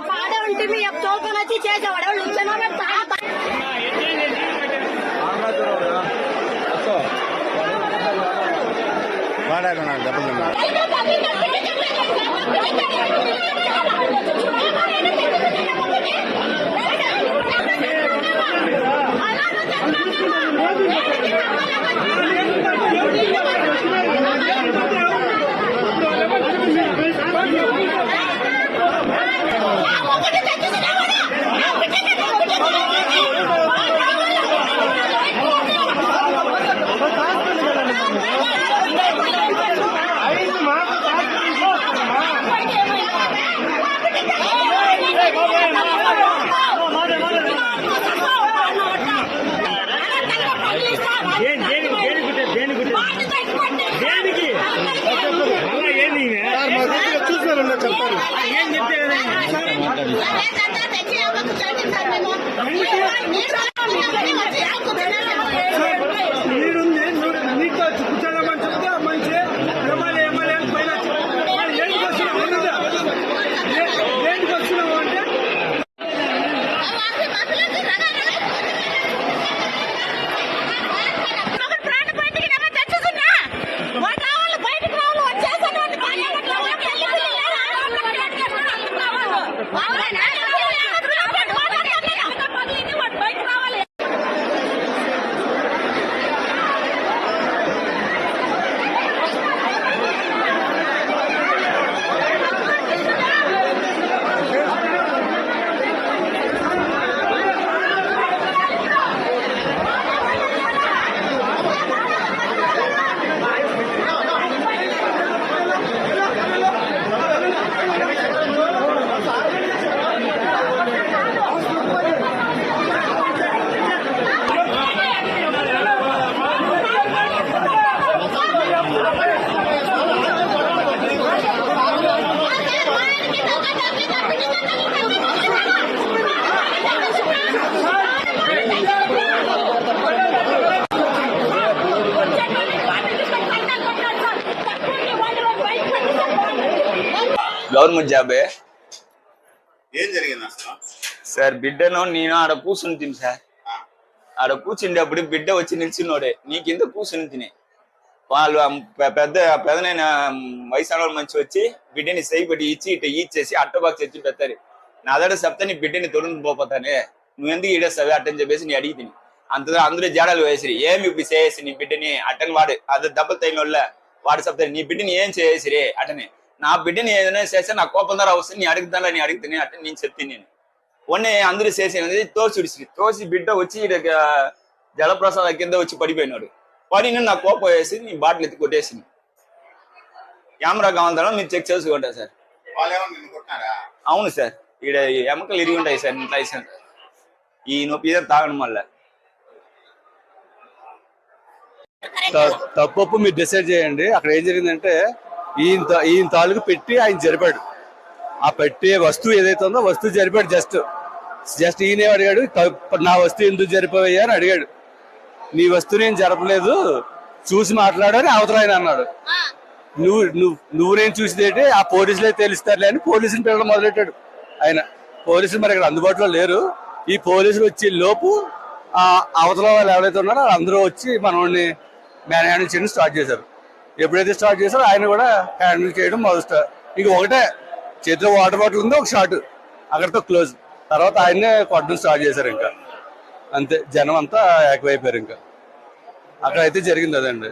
పాడే ఉంటే మీ చోకని వచ్చి చేసేవాడు వాడారు నాకు డబ్బులు గవర్నమెంట్ జాబే. ఏం జరిగింది అసలు? సార్ బిడ్డను నేను ఆడ కూర్చుని తిని సార్, ఆడ కూర్చుండేప్పుడు బిడ్డ వచ్చి నిల్చున్నాడే నీ కింద కూర్చుని తిని వాళ్ళు పెద్దనైన వయసు మంచి వచ్చి బిడ్డని సైబడి ఇచ్చి ఇట్లా ఇచ్చేసి అట్టబాక్స్ తెచ్చి పెడతారు. నా దగ్గర చెప్తే నీ బిడ్డని తొడుగు పోతానే నువ్వు ఎందుకు ఈడేస్తావే అట్టని చెప్పేసి నీ అడిగి తిని అందరూ జాడాలు వేసిరి ఏమి ఇప్పుడు చేసి నీ బిడ్డని అట్టని వాడు అది దెబ్బలు తగిన వాళ్ళ వాడు చెప్తారు నీ బిడ్డని ఏం చేసిరే అటని. నా బిడ్డని ఏదైనా చేస్తే నా కోపం ద్వారా వస్తుంది నీ అడుగుతాను నీ అడుగుతాను అంటే నేను చెప్తాను. నేను మొన్నే అందరూ చేసేది తోసి బిడ్డ వచ్చి జలప్రసాద కింద వచ్చి పడిపోయినాడు. పడిన నా కోపం వేసి నీ బాటిల్ ఎత్తి కొట్టేసింది. కెమెరా కావాలంటే మీరు చెక్ చేసుకుంటా సార్. అవును సార్, ఈడ ఎముకలు ఇరిగి ఉంటాయి సార్. లైసెన్స్ ఈ నొప్పి తాగడం వల్ల. తప్పు మీరు డిసైడ్ చేయండి. అక్కడ ఏం జరిగిందంటే ఈయన తాలూకు పెట్టి ఆయన జరిపాడు. ఆ పెట్టే వస్తువు ఏదైతే ఉందో వస్తువు జరిపాడు. జస్ట్ ఈయన అడిగాడు నా వస్తువు ఎందుకు జరిపోయా అని అడిగాడు. నీ వస్తువు నేను జరపలేదు చూసి మాట్లాడాలని అవతల ఆయన అన్నాడు. నువ్వు నేను చూసేదేంటి ఆ పోలీసులే తెలుస్తారులే అని పోలీసుని పిల్లలు మొదలెట్టాడు ఆయన. పోలీసులు మరి ఇక్కడ అందుబాటులో లేరు. ఈ పోలీసులు వచ్చే లోపు ఆ అవతల వాళ్ళు ఎవరైతే ఉన్నారో అందరూ వచ్చి మనల్ని మ్యాన్ హ్యాండిల్ చేయడం స్టార్ట్ చేశారు. ఎప్పుడైతే స్టార్ట్ చేశారో ఆయన కూడా హ్యాండిల్ చేయడం మొదలు. ఇంక ఒకటే చేతిలో వాటర్ బాటిల్ ఉంది, ఒక షాట్, అక్కడితో క్లోజ్. తర్వాత ఆయన్నే కొట్టడం స్టార్ట్ చేశారు. ఇంకా అంతే, జనం అంతా ఏకమైపోయారు. ఇంకా అక్కడైతే జరిగింది అదండి.